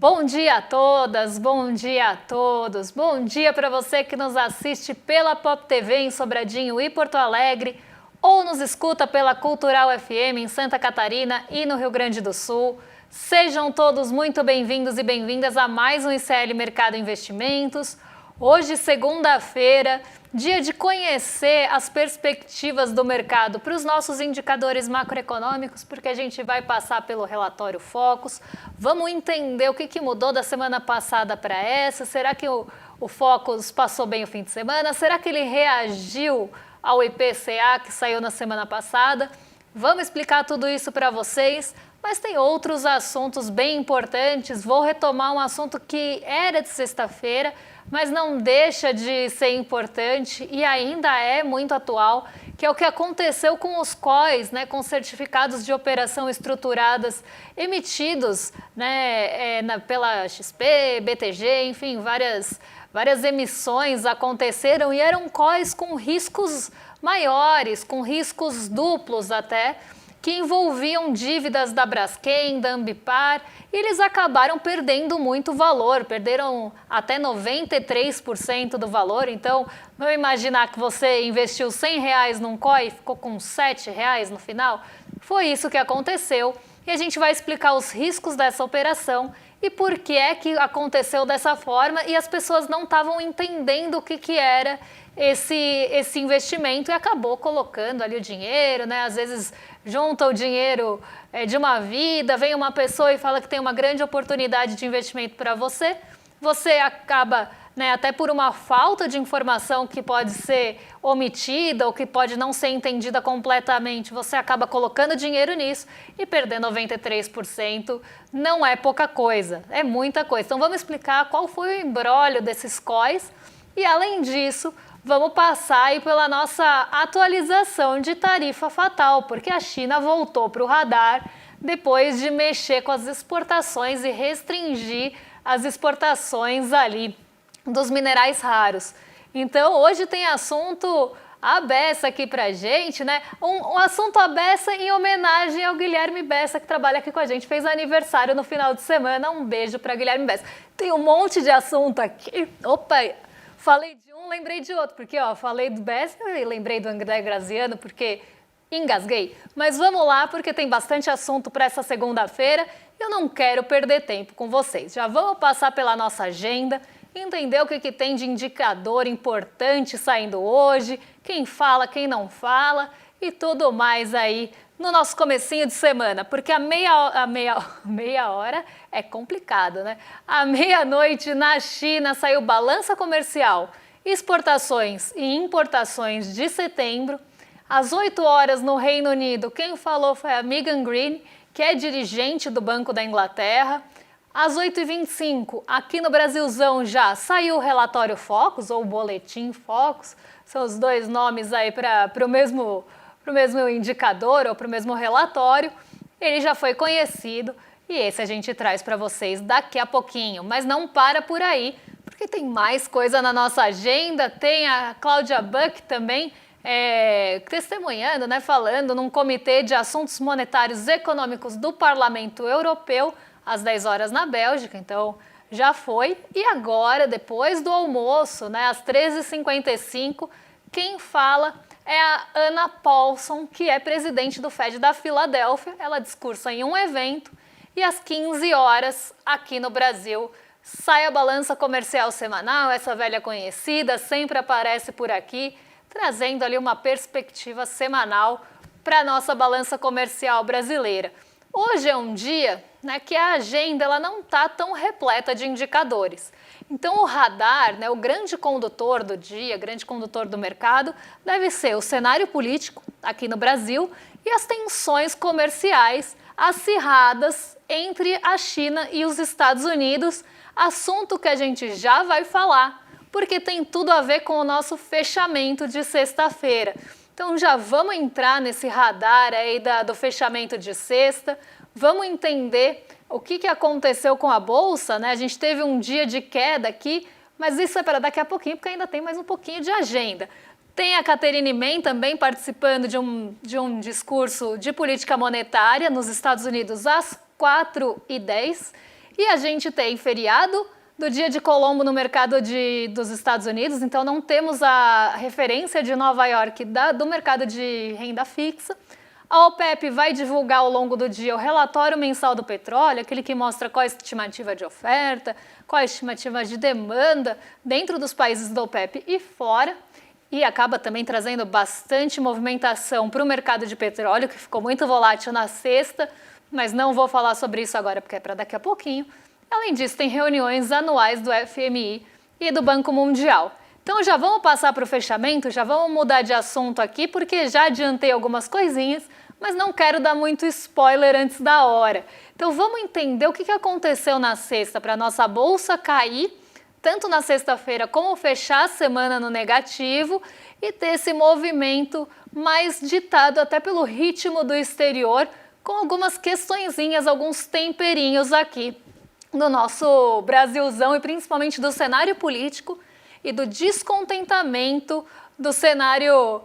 Bom dia a todas, bom dia a todos, bom dia para você que nos assiste pela Pop TV em Sobradinho e Porto Alegre ou nos escuta pela Cultural FM em Santa Catarina e no Rio Grande do Sul. Sejam todos muito bem-vindos e bem-vindas a mais um ICL Mercado Investimentos. Hoje, segunda-feira, dia de conhecer as perspectivas do mercado para os nossos indicadores macroeconômicos, porque a gente vai passar pelo relatório Focus. Vamos entender o que mudou da semana passada para essa. Será que o Focus passou bem o fim de semana? Será que ele reagiu ao IPCA que saiu na semana passada? Vamos explicar tudo isso para vocês. Mas tem outros assuntos bem importantes. Vou retomar um assunto que era de sexta-feira, mas não deixa de ser importante e ainda é muito atual, que é o que aconteceu com os COIs, né, com certificados de operação estruturadas emitidos, né, pela XP, BTG, enfim, várias emissões aconteceram e eram COIs com riscos maiores, com riscos duplos até, que envolviam dívidas da Braskem, da Ambipar, e eles acabaram perdendo muito valor, perderam até 93% do valor. Então, vamos imaginar que você investiu R$100 num COI e ficou com R$7 no final? Foi isso que aconteceu, e a gente vai explicar os riscos dessa operação e por que é que aconteceu dessa forma, e as pessoas não estavam entendendo o que era esse investimento e acabou colocando ali o dinheiro, né? Às vezes junta o dinheiro de uma vida, vem uma pessoa e fala que tem uma grande oportunidade de investimento para você, você acaba, né, até por uma falta de informação que pode ser omitida ou que pode não ser entendida completamente, você acaba colocando dinheiro nisso e perder 93% não é pouca coisa, é muita coisa. Então vamos explicar qual foi o imbróglio desses COIs e, além disso, vamos passar aí pela nossa atualização de tarifa fatal, porque a China voltou para o radar depois de mexer com as exportações e restringir as exportações ali dos minerais raros. Então, hoje tem assunto à beça aqui pra gente, né? Um assunto à beça em homenagem ao Guilherme Bessa, que trabalha aqui com a gente, fez aniversário no final de semana. Um beijo para Guilherme Bessa. Tem um monte de assunto aqui. Opa, falei de um, lembrei de outro, porque ó, falei do Bessa e lembrei do André Graziano, porque engasguei. Mas vamos lá, porque tem bastante assunto para essa segunda-feira. Eu não quero perder tempo com vocês. Já vamos passar pela nossa agenda, entender o que tem de indicador importante saindo hoje, quem fala, quem não fala e tudo mais aí no nosso comecinho de semana, porque a meia hora é complicado, né? À meia-noite na China saiu balança comercial, exportações e importações de setembro. Às 8 horas no Reino Unido, quem falou foi a Megan Green, que é dirigente do Banco da Inglaterra. Às 8h25, aqui no Brasilzão já saiu o relatório Focus, ou o boletim Focus, são os dois nomes aí para o mesmo indicador ou para o mesmo relatório. Ele já foi conhecido e esse a gente traz para vocês daqui a pouquinho, mas não para por aí, porque tem mais coisa na nossa agenda. Tem a Cláudia Buck também testemunhando, né, falando num comitê de assuntos monetários e econômicos do Parlamento Europeu, às 10 horas na Bélgica, então já foi. E agora, depois do almoço, né, às 13h55, quem fala é a Ana Paulson, que é presidente do Fed da Filadélfia. Ela discursa em um evento e às 15 horas, aqui no Brasil, sai a balança comercial semanal, essa velha conhecida, sempre aparece por aqui, trazendo ali uma perspectiva semanal para a nossa balança comercial brasileira. Hoje é um dia, né, que a agenda ela não está tão repleta de indicadores. Então o radar, né, o grande condutor do dia, grande condutor do mercado, deve ser o cenário político aqui no Brasil e as tensões comerciais acirradas entre a China e os Estados Unidos, assunto que a gente já vai falar, porque tem tudo a ver com o nosso fechamento de sexta-feira. Então já vamos entrar nesse radar aí do fechamento de sexta, vamos entender o que aconteceu com a Bolsa, né? A gente teve um dia de queda aqui, mas isso é para daqui a pouquinho, porque ainda tem mais um pouquinho de agenda. Tem a Catherine Men também participando de um discurso de política monetária nos Estados Unidos às 4h10. E a gente tem feriado do Dia de Colombo no mercado dos Estados Unidos, então não temos a referência de Nova York do mercado de renda fixa. A OPEP vai divulgar ao longo do dia o relatório mensal do petróleo, aquele que mostra qual a estimativa de oferta, qual a estimativa de demanda dentro dos países da OPEP e fora, e acaba também trazendo bastante movimentação para o mercado de petróleo, que ficou muito volátil na sexta, mas não vou falar sobre isso agora porque é para daqui a pouquinho. Além disso, tem reuniões anuais do FMI e do Banco Mundial. Então já vamos passar para o fechamento, já vamos mudar de assunto aqui, porque já adiantei algumas coisinhas, mas não quero dar muito spoiler antes da hora. Então vamos entender o que aconteceu na sexta para a nossa bolsa cair, tanto na sexta-feira como fechar a semana no negativo e ter esse movimento mais ditado até pelo ritmo do exterior, com algumas questõezinhas, alguns temperinhos aqui no nosso Brasilzão e principalmente do cenário político e do descontentamento do cenário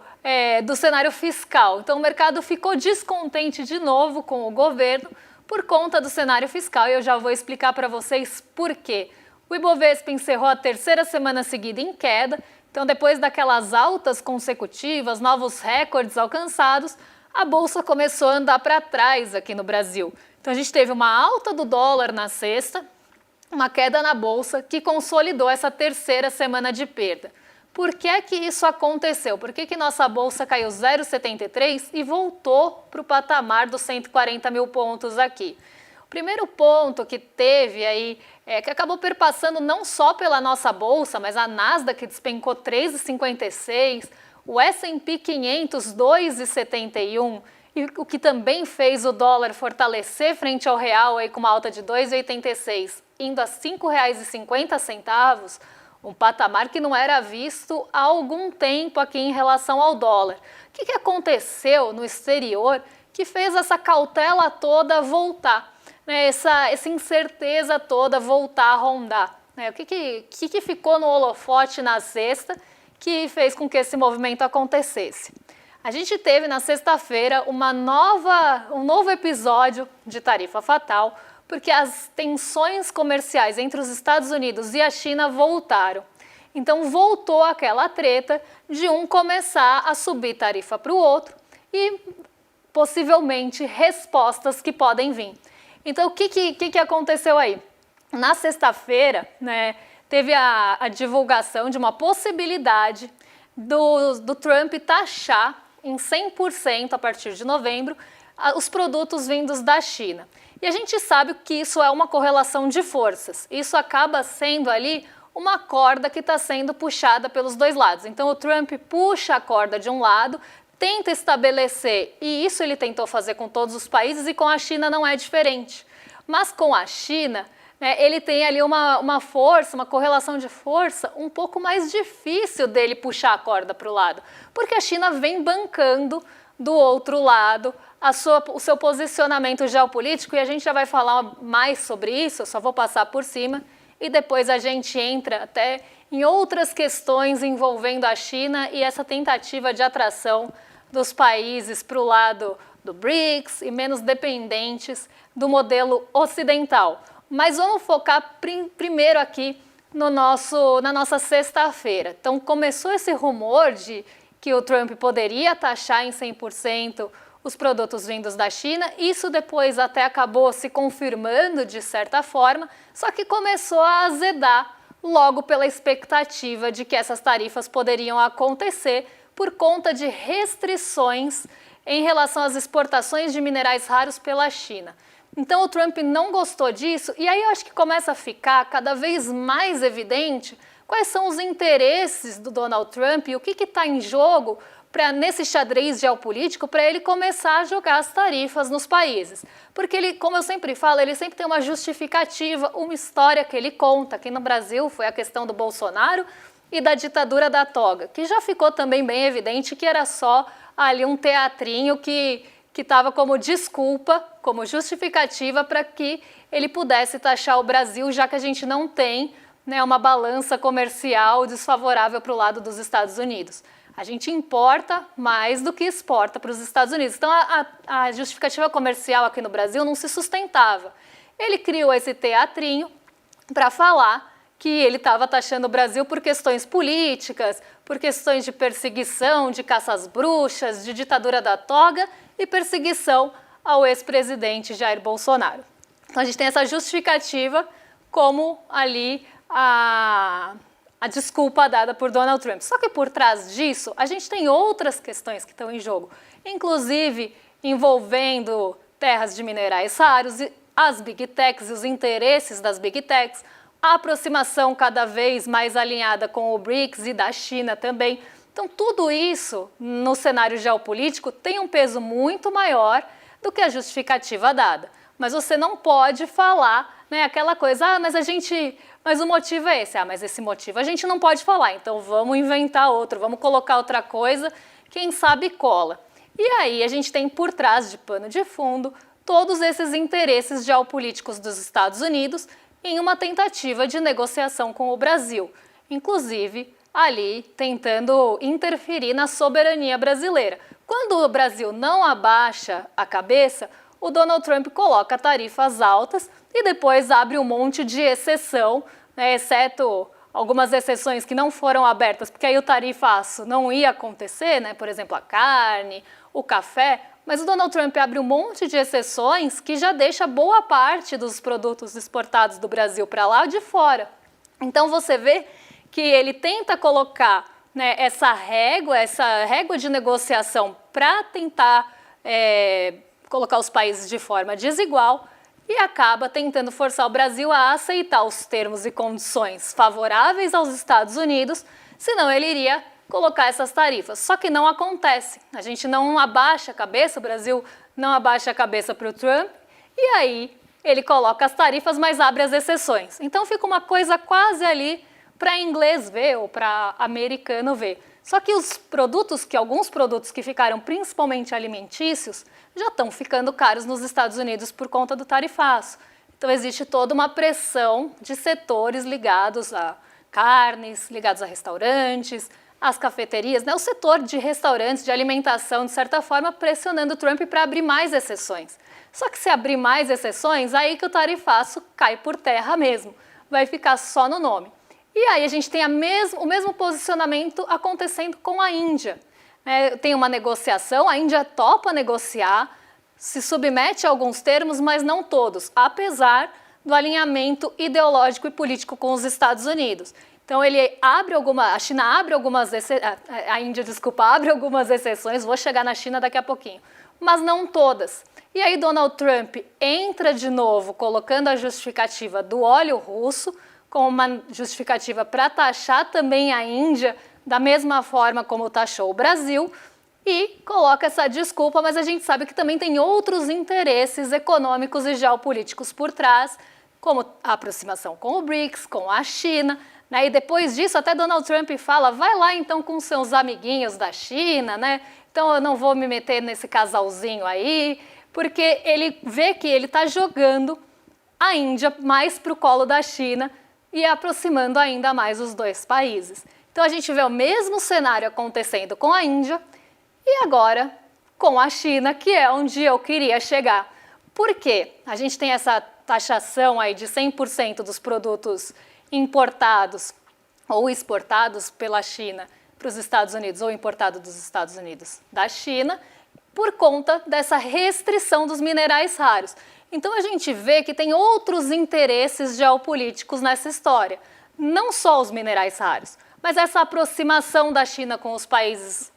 fiscal. Então o mercado ficou descontente de novo com o governo por conta do cenário fiscal e eu já vou explicar para vocês por quê. O Ibovespa encerrou a terceira semana seguida em queda, então depois daquelas altas consecutivas, novos recordes alcançados, a bolsa começou a andar para trás aqui no Brasil. Então a gente teve uma alta do dólar na sexta, uma queda na bolsa que consolidou essa terceira semana de perda. Por que é que isso aconteceu? Por que nossa bolsa caiu 0,73 e voltou para o patamar dos 140 mil pontos aqui? O primeiro ponto que teve aí, que acabou perpassando não só pela nossa bolsa, mas a Nasdaq que despencou 3,56, o S&P 500 2,71, e o que também fez o dólar fortalecer frente ao real aí com uma alta de 2,86, indo a R$ 5,50, um patamar que não era visto há algum tempo aqui em relação ao dólar. O que aconteceu no exterior que fez essa cautela toda voltar, né? Essa incerteza toda voltar a rondar? Né? O que ficou no holofote na sexta que fez com que esse movimento acontecesse? A gente teve na sexta-feira um novo episódio de tarifa fatal, porque as tensões comerciais entre os Estados Unidos e a China voltaram. Então voltou aquela treta de um começar a subir tarifa para o outro e possivelmente respostas que podem vir. Então o que aconteceu aí? Na sexta-feira, né, teve a divulgação de uma possibilidade do Trump taxar em 100% a partir de novembro os produtos vindos da China. E a gente sabe que isso é uma correlação de forças. Isso acaba sendo ali uma corda que está sendo puxada pelos dois lados. Então o Trump puxa a corda de um lado, tenta estabelecer, e isso ele tentou fazer com todos os países, e com a China não é diferente. Mas com a China, né, ele tem ali uma força, uma correlação de força um pouco mais difícil dele puxar a corda para o lado, porque a China vem bancando do outro lado o seu posicionamento geopolítico, e a gente já vai falar mais sobre isso, eu só vou passar por cima, e depois a gente entra até em outras questões envolvendo a China e essa tentativa de atração dos países para o lado do BRICS e menos dependentes do modelo ocidental. Mas vamos focar primeiro aqui na nossa sexta-feira. Então começou esse rumor de que o Trump poderia taxar em 100% os produtos vindos da China. Isso depois até acabou se confirmando de certa forma, só que começou a azedar logo pela expectativa de que essas tarifas poderiam acontecer por conta de restrições em relação às exportações de minerais raros pela China. Então o Trump não gostou disso, e aí eu acho que começa a ficar cada vez mais evidente quais são os interesses do Donald Trump e o que está em jogo nesse xadrez geopolítico para ele começar a jogar as tarifas nos países. Porque ele, como eu sempre falo, ele sempre tem uma justificativa, uma história que ele conta. Aqui no Brasil foi a questão do Bolsonaro e da ditadura da toga, que já ficou também bem evidente que era só ali um teatrinho que estava como desculpa, como justificativa para que ele pudesse taxar o Brasil, já que a gente não tem, né, uma balança comercial desfavorável para o lado dos Estados Unidos. A gente importa mais do que exporta para os Estados Unidos. Então a justificativa comercial aqui no Brasil não se sustentava. ele criou esse teatrinho para falar que ele estava taxando o Brasil por questões políticas, por questões de perseguição, de caça às bruxas, de ditadura da toga e perseguição ao ex-presidente Jair Bolsonaro. Então a gente tem essa justificativa como ali a desculpa dada por Donald Trump. Só que por trás disso, a gente tem outras questões que estão em jogo, inclusive envolvendo terras de minerais raros, as Big Techs e os interesses das Big Techs, a aproximação cada vez mais alinhada com o BRICS e da China também. Então, tudo isso, no cenário geopolítico, tem um peso muito maior do que a justificativa dada. Mas você não pode falar, né, aquela coisa, mas o motivo é esse. Mas esse motivo a gente não pode falar, então vamos inventar outro, vamos colocar outra coisa, quem sabe cola. E aí a gente tem por trás de pano de fundo todos esses interesses geopolíticos dos Estados Unidos em uma tentativa de negociação com o Brasil, inclusive ali tentando interferir na soberania brasileira. Quando o Brasil não abaixa a cabeça, o Donald Trump coloca tarifas altas e depois abre um monte de exceção, né, exceto algumas exceções que não foram abertas, porque aí o tarifaço não ia acontecer, né, por exemplo, a carne, o café, mas o Donald Trump abre um monte de exceções que já deixa boa parte dos produtos exportados do Brasil para lá de fora. Então você vê que ele tenta colocar, né, essa régua de negociação para tentar colocar os países de forma desigual e acaba tentando forçar o Brasil a aceitar os termos e condições favoráveis aos Estados Unidos, senão ele iria colocar essas tarifas. Só que não acontece. A gente não abaixa a cabeça, o Brasil não abaixa a cabeça para o Trump, e aí ele coloca as tarifas, mas abre as exceções. Então fica uma coisa quase ali para inglês ver ou para americano ver. Só que alguns produtos que ficaram principalmente alimentícios já estão ficando caros nos Estados Unidos por conta do tarifaço. Então existe toda uma pressão de setores ligados a carnes, ligados a restaurantes, as cafeterias, né? O setor de restaurantes, de alimentação, de certa forma, pressionando o Trump para abrir mais exceções. Só que se abrir mais exceções, aí que o tarifaço cai por terra mesmo, vai ficar só no nome. E aí a gente tem o mesmo posicionamento acontecendo com a Índia. Tem uma negociação, a Índia topa negociar, se submete a alguns termos, mas não todos, apesar do alinhamento ideológico e político com os Estados Unidos. Então a China abre algumas abre algumas exceções, vou chegar na China daqui a pouquinho, mas não todas. E aí Donald Trump entra de novo colocando a justificativa do óleo russo, como uma justificativa para taxar também a Índia, da mesma forma como taxou o Brasil, e coloca essa desculpa, mas a gente sabe que também tem outros interesses econômicos e geopolíticos por trás, como a aproximação com o BRICS, com a China, né? E depois disso até Donald Trump fala, vai lá então com seus amiguinhos da China, né? Então eu não vou me meter nesse casalzinho aí, porque ele vê que ele está jogando a Índia mais para o colo da China e aproximando ainda mais os dois países. Então a gente vê o mesmo cenário acontecendo com a Índia e agora com a China, que é onde eu queria chegar. Por quê? A gente tem essa taxação aí de 100% dos produtos importados ou exportados pela China para os Estados Unidos ou importados dos Estados Unidos da China, por conta dessa restrição dos minerais raros. Então a gente vê que tem outros interesses geopolíticos nessa história, não só os minerais raros, mas essa aproximação da China com os países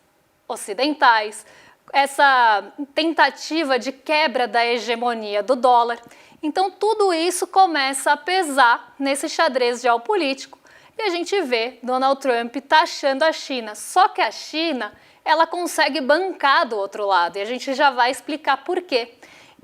ocidentais, essa tentativa de quebra da hegemonia do dólar. Então tudo isso começa a pesar nesse xadrez geopolítico e a gente vê Donald Trump taxando a China. Só que a China, ela consegue bancar do outro lado e a gente já vai explicar por quê.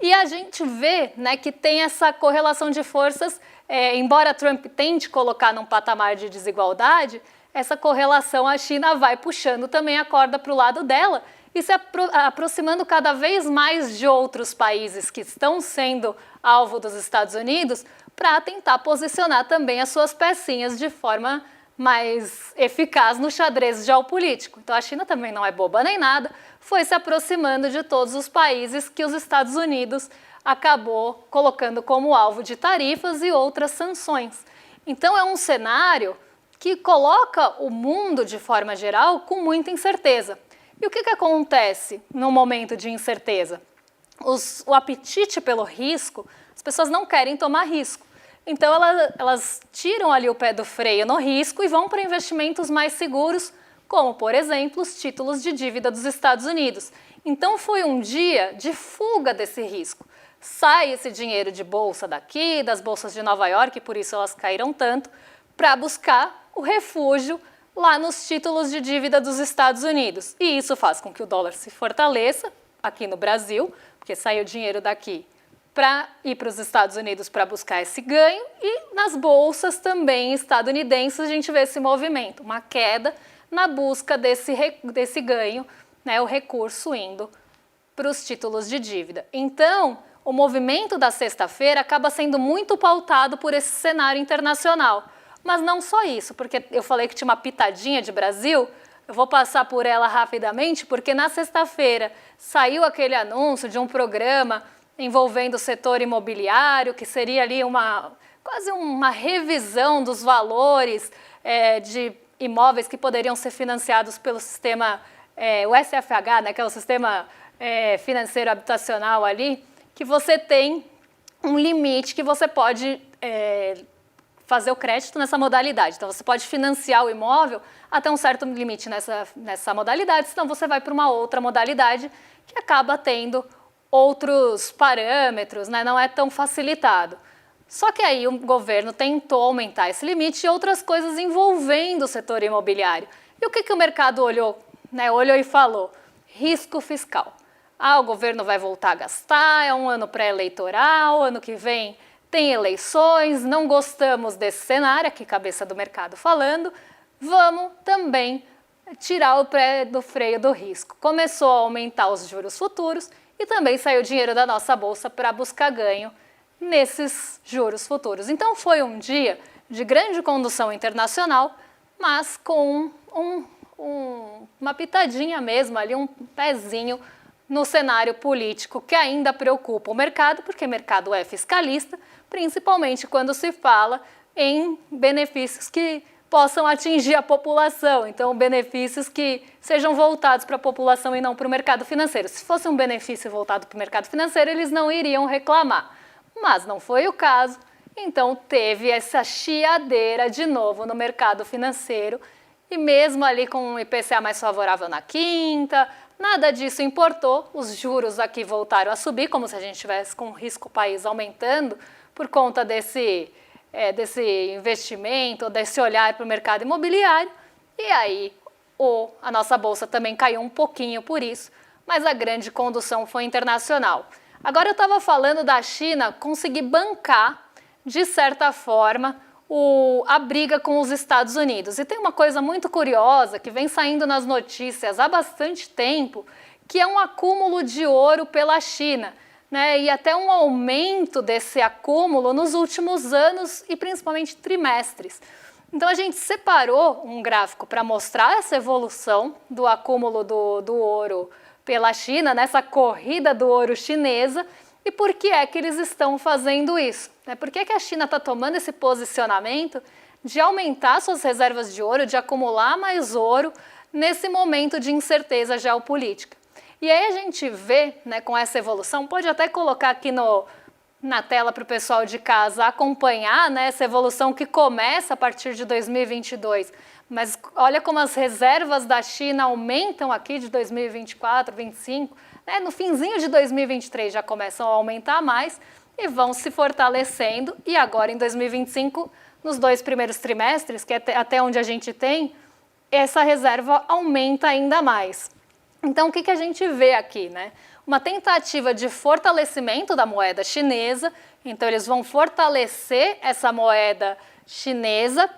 E a gente vê, né, que tem essa correlação de forças, embora Trump tente colocar num patamar de desigualdade, essa correlação a China vai puxando também a corda para o lado dela e se aproximando cada vez mais de outros países que estão sendo alvo dos Estados Unidos para tentar posicionar também as suas pecinhas de forma mais eficaz no xadrez geopolítico. Então a China também não é boba nem nada, foi se aproximando de todos os países que os Estados Unidos acabou colocando como alvo de tarifas e outras sanções. Então é um cenário que coloca o mundo, de forma geral, com muita incerteza. E o que acontece no momento de incerteza? O apetite pelo risco, as pessoas não querem tomar risco. Então elas tiram ali o pé do freio no risco e vão para investimentos mais seguros, como, por exemplo, os títulos de dívida dos Estados Unidos. Então foi um dia de fuga desse risco. Sai esse dinheiro de bolsa daqui, das bolsas de Nova York, por isso elas caíram tanto, para buscar o refúgio lá nos títulos de dívida dos Estados Unidos. E isso faz com que o dólar se fortaleça aqui no Brasil, porque sai o dinheiro daqui para ir para os Estados Unidos para buscar esse ganho, e nas bolsas também estadunidenses a gente vê esse movimento, uma queda na busca desse ganho, né, o recurso indo para os títulos de dívida. Então, o movimento da sexta-feira acaba sendo muito pautado por esse cenário internacional. Mas não só isso, porque eu falei que tinha uma pitadinha de Brasil, eu vou passar por ela rapidamente, porque na sexta-feira saiu aquele anúncio de um programa envolvendo o setor imobiliário, que seria ali quase uma revisão dos valores de imóveis que poderiam ser financiados pelo sistema, o SFH, né, que é o sistema financeiro habitacional ali, que você tem um limite que você pode fazer o crédito nessa modalidade. Então, você pode financiar o imóvel até um certo limite nessa modalidade, senão você vai para uma outra modalidade que acaba tendo outros parâmetros, né? Não é tão facilitado. Só que aí o governo tentou aumentar esse limite e outras coisas envolvendo o setor imobiliário. E o que o mercado olhou, né? Olhou e falou? Risco fiscal. O governo vai voltar a gastar, é um ano pré-eleitoral, ano que vem tem eleições, não gostamos desse cenário, aqui cabeça do mercado falando, vamos também tirar o pé do freio do risco. Começou a aumentar os juros futuros e também saiu dinheiro da nossa bolsa para buscar ganho nesses juros futuros. Então foi um dia de grande condução internacional, mas com uma pitadinha mesmo ali, um pezinho no cenário político que ainda preocupa o mercado, porque o mercado é fiscalista, principalmente quando se fala em benefícios que possam atingir a população, então benefícios que sejam voltados para a população e não para o mercado financeiro. Se fosse um benefício voltado para o mercado financeiro, eles não iriam reclamar, mas não foi o caso, então teve essa chiadeira de novo no mercado financeiro, e mesmo ali com um IPCA mais favorável na quinta, nada disso importou, os juros aqui voltaram a subir, como se a gente tivesse com o risco país aumentando por conta desse investimento, desse olhar para o mercado imobiliário, e aí a nossa bolsa também caiu um pouquinho por isso, mas a grande condução foi internacional. Agora eu estava falando da China conseguir bancar, de certa forma, a briga com os Estados Unidos. E tem uma coisa muito curiosa que vem saindo nas notícias há bastante tempo, que é um acúmulo de ouro pela China, né? E até um aumento desse acúmulo nos últimos anos e principalmente trimestres. Então a gente separou um gráfico para mostrar essa evolução do acúmulo do ouro pela China, nessa corrida do ouro chinesa, e por que é que eles estão fazendo isso? Por que é que a China está tomando esse posicionamento de aumentar suas reservas de ouro, de acumular mais ouro nesse momento de incerteza geopolítica? E aí a gente vê, né, com essa evolução, pode até colocar aqui na tela para o pessoal de casa acompanhar, né, essa evolução que começa a partir de 2022, mas olha como as reservas da China aumentam aqui de 2024, 2025, né, no finzinho de 2023 já começam a aumentar mais e vão se fortalecendo, e agora em 2025, nos 2 primeiros trimestres, que é até onde a gente tem, essa reserva aumenta ainda mais. Então, o que a gente vê aqui, né? Uma tentativa de fortalecimento da moeda chinesa, então eles vão fortalecer essa moeda chinesa,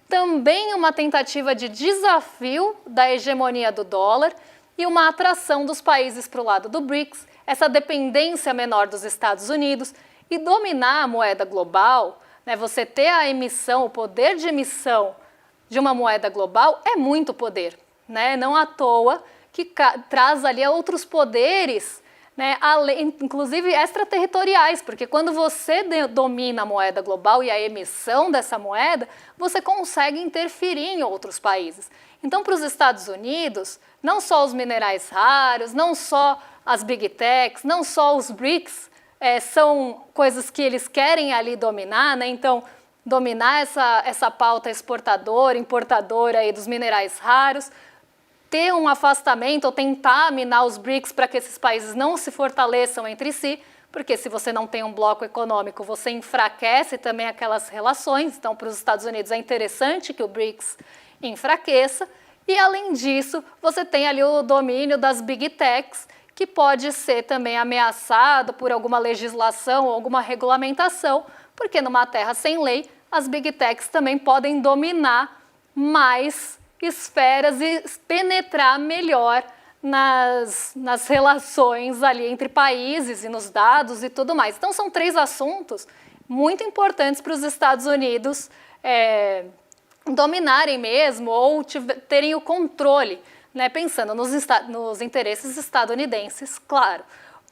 também uma tentativa de desafio da hegemonia do dólar e uma atração dos países para o lado do BRICS, essa dependência menor dos Estados Unidos e dominar a moeda global, né? Você ter a emissão, o poder de emissão de uma moeda global é muito poder, né? Não à toa que traz ali outros poderes, né, inclusive extraterritoriais, porque quando você domina a moeda global e a emissão dessa moeda, você consegue interferir em outros países. Então, para os Estados Unidos, não só os minerais raros, não só as Big Techs, não só os BRICS, são coisas que eles querem ali dominar, né? Então, dominar essa pauta exportadora, importadora aí dos minerais raros, ter um afastamento ou tentar minar os BRICS para que esses países não se fortaleçam entre si, porque se você não tem um bloco econômico, você enfraquece também aquelas relações. Então, para os Estados Unidos é interessante que o BRICS enfraqueça. E, além disso, você tem ali o domínio das Big Techs, que pode ser também ameaçado por alguma legislação ou alguma regulamentação, porque numa terra sem lei, as Big Techs também podem dominar mais esferas e penetrar melhor nas relações ali entre países e nos dados e tudo mais. Então, são 3 assuntos muito importantes para os Estados Unidos dominarem mesmo ou terem o controle, né, pensando nos interesses estadunidenses, claro.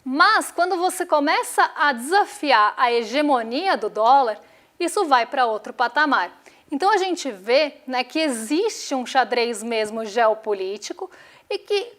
Mas, quando você começa a desafiar a hegemonia do dólar, isso vai para outro patamar. Então, a gente vê, né, que existe um xadrez mesmo geopolítico e que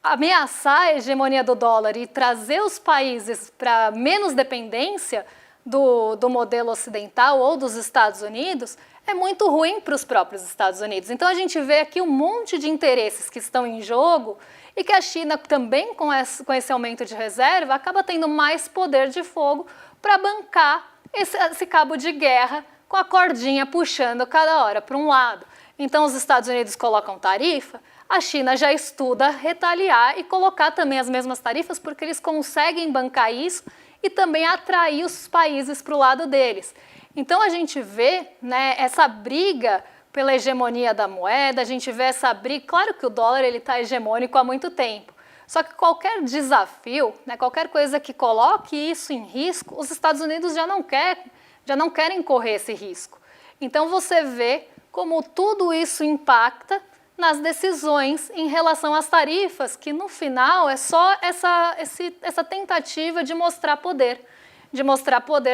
ameaçar a hegemonia do dólar e trazer os países para menos dependência do modelo ocidental ou dos Estados Unidos é muito ruim para os próprios Estados Unidos. Então, a gente vê aqui um monte de interesses que estão em jogo e que a China também, com esse aumento de reserva, acaba tendo mais poder de fogo para bancar esse cabo de guerra com a cordinha puxando cada hora para um lado. Então, os Estados Unidos colocam tarifa, a China já estuda retaliar e colocar também as mesmas tarifas, porque eles conseguem bancar isso e também atrair os países para o lado deles. Então, a gente vê, né, essa briga pela hegemonia da moeda, a gente vê essa briga, claro que o dólar está hegemônico há muito tempo, só que qualquer desafio, né, qualquer coisa que coloque isso em risco, os Estados Unidos já não querem correr esse risco. Então, você vê como tudo isso impacta nas decisões em relação às tarifas, que no final é só essa tentativa de mostrar poder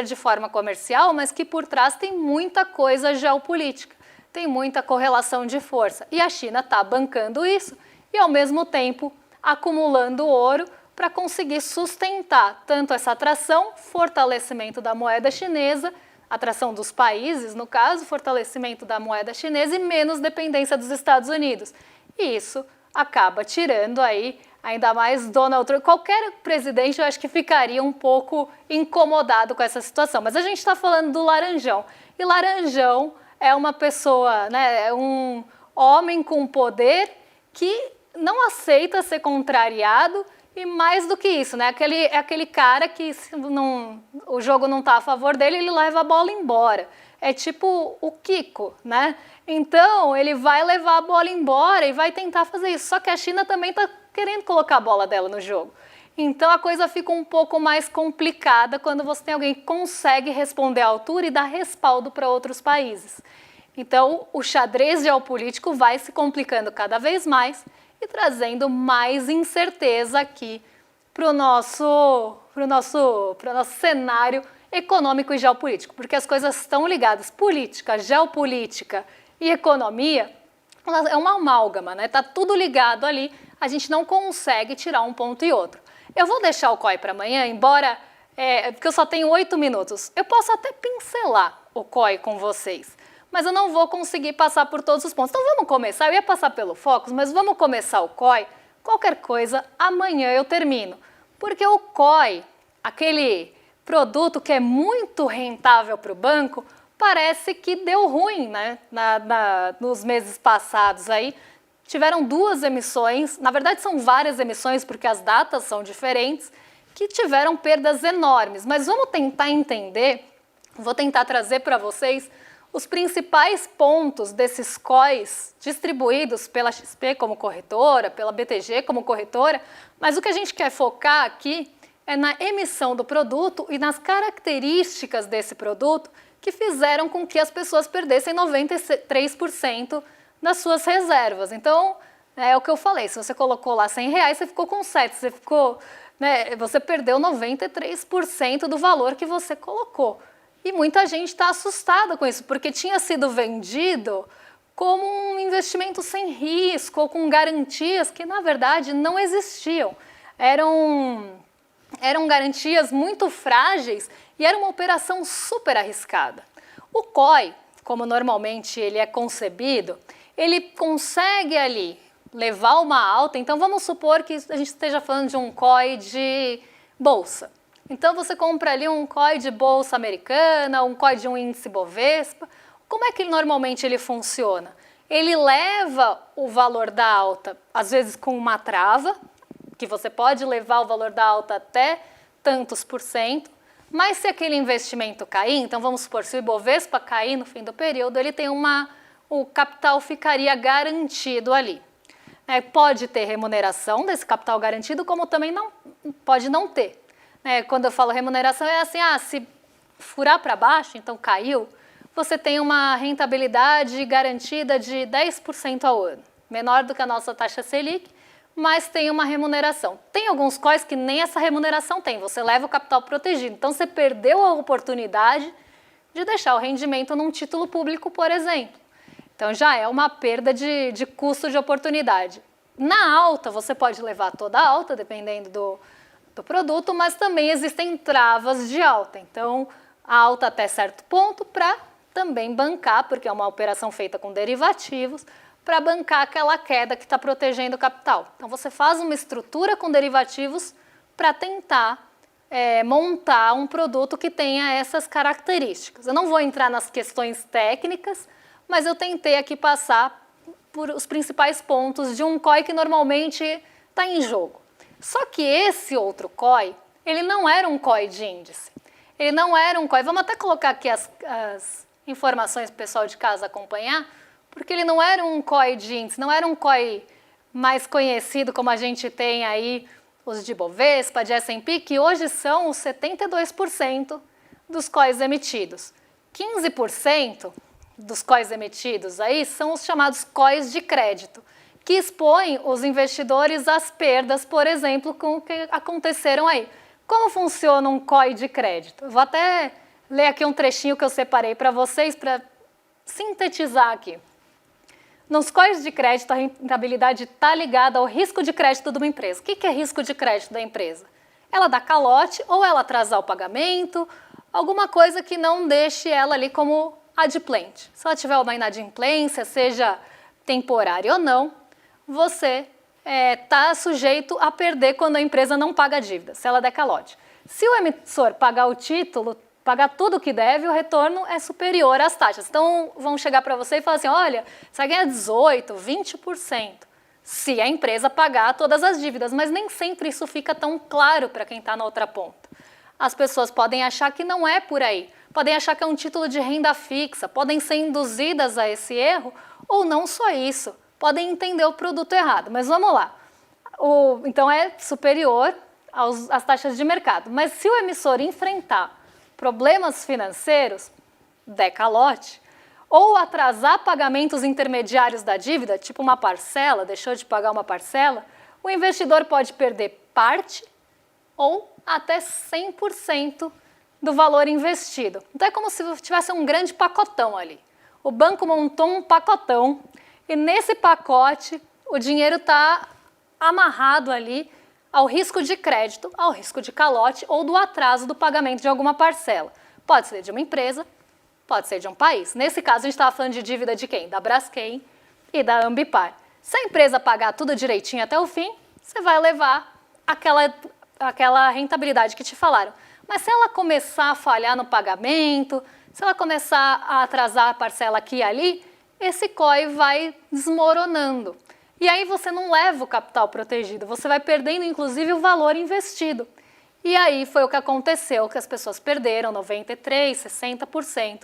de forma comercial, mas que por trás tem muita coisa geopolítica, tem muita correlação de força. E a China está bancando isso e, ao mesmo tempo, acumulando ouro para conseguir sustentar tanto essa atração, fortalecimento da moeda chinesa, atração dos países, no caso, fortalecimento da moeda chinesa e menos dependência dos Estados Unidos. E isso acaba tirando aí, ainda mais Donald Trump. Qualquer presidente, eu acho que ficaria um pouco incomodado com essa situação. Mas a gente está falando do Laranjão. E Laranjão é uma pessoa, né, é um homem com poder que não aceita ser contrariado. E mais do que isso, né? Aquele cara que o jogo não está a favor dele, ele leva a bola embora. É tipo o Kiko, né? Então, ele vai levar a bola embora e vai tentar fazer isso. Só que a China também está querendo colocar a bola dela no jogo. Então, a coisa fica um pouco mais complicada quando você tem alguém que consegue responder à altura e dar respaldo para outros países. Então, o xadrez geopolítico vai se complicando cada vez mais e trazendo mais incerteza aqui para o nosso cenário econômico e geopolítico, porque as coisas estão ligadas, política, geopolítica e economia, é uma amálgama, né? Tá tudo ligado ali, a gente não consegue tirar um ponto e outro. Eu vou deixar o COI para amanhã, embora, porque eu só tenho 8 minutos, eu posso até pincelar o COI com vocês, mas eu não vou conseguir passar por todos os pontos. Então vamos começar, eu ia passar pelo Focus, mas vamos começar o COI, qualquer coisa, amanhã eu termino. Porque o COI, aquele produto que é muito rentável para o banco, parece que deu ruim, né? Nos meses passados aí, tiveram 2 emissões, na verdade são várias emissões porque as datas são diferentes, que tiveram perdas enormes. Mas vamos tentar entender, vou tentar trazer para vocês os principais pontos desses COIs distribuídos pela XP como corretora, pela BTG como corretora, mas o que a gente quer focar aqui é na emissão do produto e nas características desse produto que fizeram com que as pessoas perdessem 93% das suas reservas. Então, é o que eu falei, se você colocou lá R$100, você ficou com 7, você perdeu 93% do valor que você colocou. E muita gente está assustada com isso, porque tinha sido vendido como um investimento sem risco ou com garantias que, na verdade, não existiam. Eram garantias muito frágeis e era uma operação super arriscada. O COI, como normalmente ele é concebido, ele consegue ali levar uma alta. Então vamos supor que a gente esteja falando de um COI de bolsa. Então você compra ali um COI de bolsa americana, um COI de um índice Bovespa. Como é que normalmente ele funciona? Ele leva o valor da alta, às vezes com uma trava, que você pode levar o valor da alta até tantos por cento, mas se aquele investimento cair, então vamos supor, se o Ibovespa cair no fim do período, ele tem o capital ficaria garantido ali. Pode ter remuneração desse capital garantido, como também pode não ter. Quando eu falo remuneração, é assim, se furar para baixo, então caiu, você tem uma rentabilidade garantida de 10% ao ano, menor do que a nossa taxa Selic, mas tem uma remuneração. Tem alguns COIs que nem essa remuneração tem, você leva o capital protegido, então você perdeu a oportunidade de deixar o rendimento num título público, por exemplo. Então já é uma perda de custo de oportunidade. Na alta, você pode levar toda a alta, dependendo do produto, mas também existem travas de alta. Então, a alta até certo ponto para também bancar, porque é uma operação feita com derivativos, para bancar aquela queda que está protegendo o capital. Então, você faz uma estrutura com derivativos para tentar montar um produto que tenha essas características. Eu não vou entrar nas questões técnicas, mas eu tentei aqui passar por os principais pontos de um COI que normalmente está em jogo. Só que esse outro COI, ele não era um COI de índice. Ele não era um COI, vamos até colocar aqui as informações para o pessoal de casa acompanhar, porque ele não era um COI de índice, não era um COI mais conhecido como a gente tem aí, os de Bovespa, de S&P, que hoje são os 72% dos COIs emitidos. 15% dos COIs emitidos aí são os chamados COIs de crédito, que expõem os investidores às perdas, por exemplo, com o que aconteceram aí. Como funciona um COI de crédito? Eu vou até ler aqui um trechinho que eu separei para vocês para sintetizar aqui. Nos COIs de crédito, a rentabilidade está ligada ao risco de crédito de uma empresa. O que é risco de crédito da empresa? Ela dá calote ou ela atrasar o pagamento, alguma coisa que não deixe ela ali como adimplente. Se ela tiver uma inadimplência, seja temporária ou não, você está sujeito a perder quando a empresa não paga a dívida, se ela der calote. Se o emissor pagar o título, pagar tudo o que deve, o retorno é superior às taxas. Então, vão chegar para você e falar assim, olha, você vai ganhar 18%, 20%, se a empresa pagar todas as dívidas, mas nem sempre isso fica tão claro para quem está na outra ponta. As pessoas podem achar que não é por aí, podem achar que é um título de renda fixa, podem ser induzidas a esse erro, ou não só isso, podem entender o produto errado. Mas vamos lá, então é superior às taxas de mercado, mas se o emissor enfrentar problemas financeiros, der calote, ou atrasar pagamentos intermediários da dívida, tipo uma parcela, deixou de pagar uma parcela, o investidor pode perder parte ou até 100% do valor investido. Então é como se tivesse um grande pacotão ali. O banco montou um pacotão e nesse pacote o dinheiro está amarrado ali ao risco de crédito, ao risco de calote ou do atraso do pagamento de alguma parcela. Pode ser de uma empresa, pode ser de um país. Nesse caso, a gente estava falando de dívida de quem? Da Braskem e da Ambipar. Se a empresa pagar tudo direitinho até o fim, você vai levar aquela rentabilidade que te falaram. Mas se ela começar a falhar no pagamento, se ela começar a atrasar a parcela aqui e ali, esse COI vai desmoronando. E aí você não leva o capital protegido, você vai perdendo inclusive o valor investido. E aí foi o que aconteceu, que as pessoas perderam 93%, 60%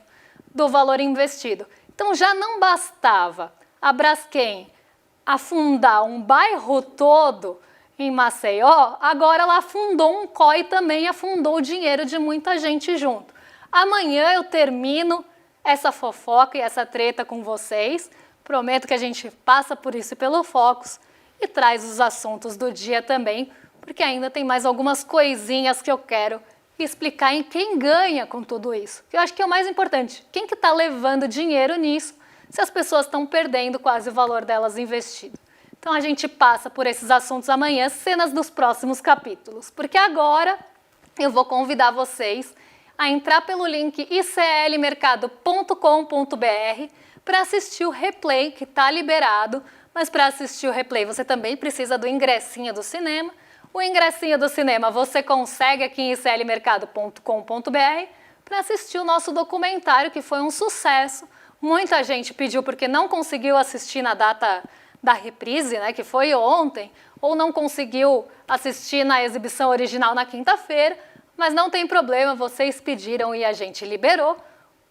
do valor investido. Então já não bastava a Braskem afundar um bairro todo em Maceió, agora ela afundou um COI também, afundou o dinheiro de muita gente junto. Amanhã eu termino essa fofoca e essa treta com vocês. Prometo que a gente passa por isso pelo Focus e traz os assuntos do dia também, porque ainda tem mais algumas coisinhas que eu quero explicar em quem ganha com tudo isso. Que eu acho que é o mais importante. Quem que está levando dinheiro nisso se as pessoas estão perdendo quase o valor delas investido? Então a gente passa por esses assuntos amanhã, cenas dos próximos capítulos. Porque agora eu vou convidar vocês a entrar pelo link iclmercado.com.br para assistir o replay que está liberado, mas para assistir o replay você também precisa do ingressinho do cinema. O ingressinho do cinema você consegue aqui em iclmercado.com.br para assistir o nosso documentário, que foi um sucesso. Muita gente pediu porque não conseguiu assistir na data da reprise, né, que foi ontem, ou não conseguiu assistir na exibição original na quinta-feira, mas não tem problema, vocês pediram e a gente liberou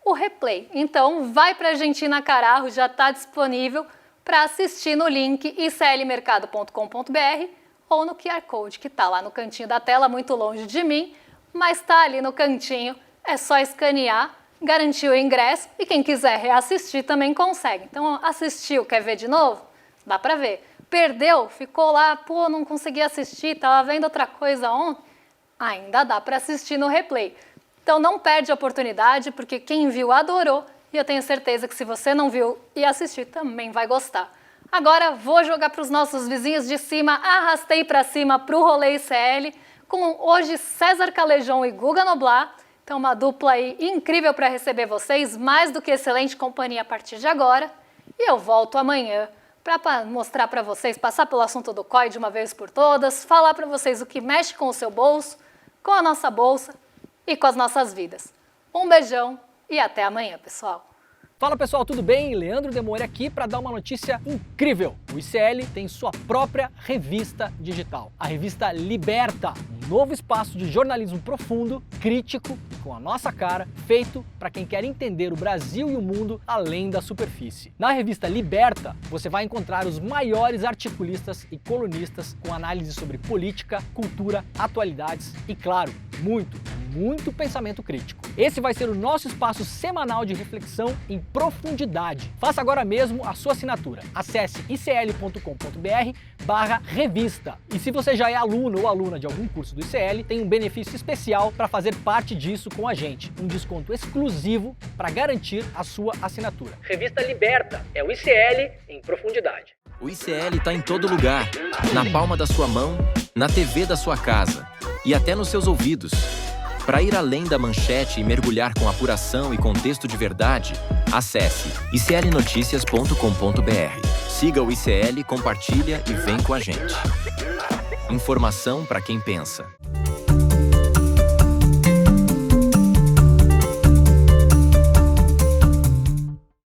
o replay. Então, vai para Argentina Carajo, já está disponível para assistir no link iclmercado.com.br ou no QR Code, que está lá no cantinho da tela, muito longe de mim, mas está ali no cantinho, é só escanear, garantir o ingresso e quem quiser reassistir também consegue. Então, assistiu, quer ver de novo? Dá para ver. Perdeu, ficou lá, pô, não consegui assistir, estava vendo outra coisa ontem, ainda dá para assistir no replay. Então não perde a oportunidade, porque quem viu adorou e eu tenho certeza que se você não viu e assistir também vai gostar. Agora vou jogar para os nossos vizinhos de cima, arrastei para cima para o Rolê ICL, com hoje César Calejon e Guga Noblar. Então uma dupla aí incrível para receber vocês, mais do que excelente companhia a partir de agora. E eu volto amanhã para mostrar para vocês, passar pelo assunto do COI de uma vez por todas, falar para vocês o que mexe com o seu bolso, com a nossa bolsa e com as nossas vidas. Um beijão e até amanhã, pessoal. Fala pessoal, tudo bem? Leandro Demore aqui para dar uma notícia incrível. O ICL tem sua própria revista digital, a revista Liberta, um novo espaço de jornalismo profundo, crítico, com a nossa cara, feito para quem quer entender o Brasil e o mundo além da superfície. Na revista Liberta, você vai encontrar os maiores articulistas e colunistas com análise sobre política, cultura, atualidades e, claro, muito pensamento crítico. Esse vai ser o nosso espaço semanal de reflexão em profundidade. Faça agora mesmo a sua assinatura. Acesse icl.com.br/revista. E se você já é aluno ou aluna de algum curso do ICL, tem um benefício especial para fazer parte disso com a gente. Um desconto exclusivo para garantir a sua assinatura. Revista Liberta. É o ICL em profundidade. O ICL está em todo lugar. Na palma da sua mão, na TV da sua casa e até nos seus ouvidos. Para ir além da manchete e mergulhar com apuração e contexto de verdade, acesse iclnoticias.com.br. Siga o ICL, compartilha e vem com a gente. Informação para quem pensa.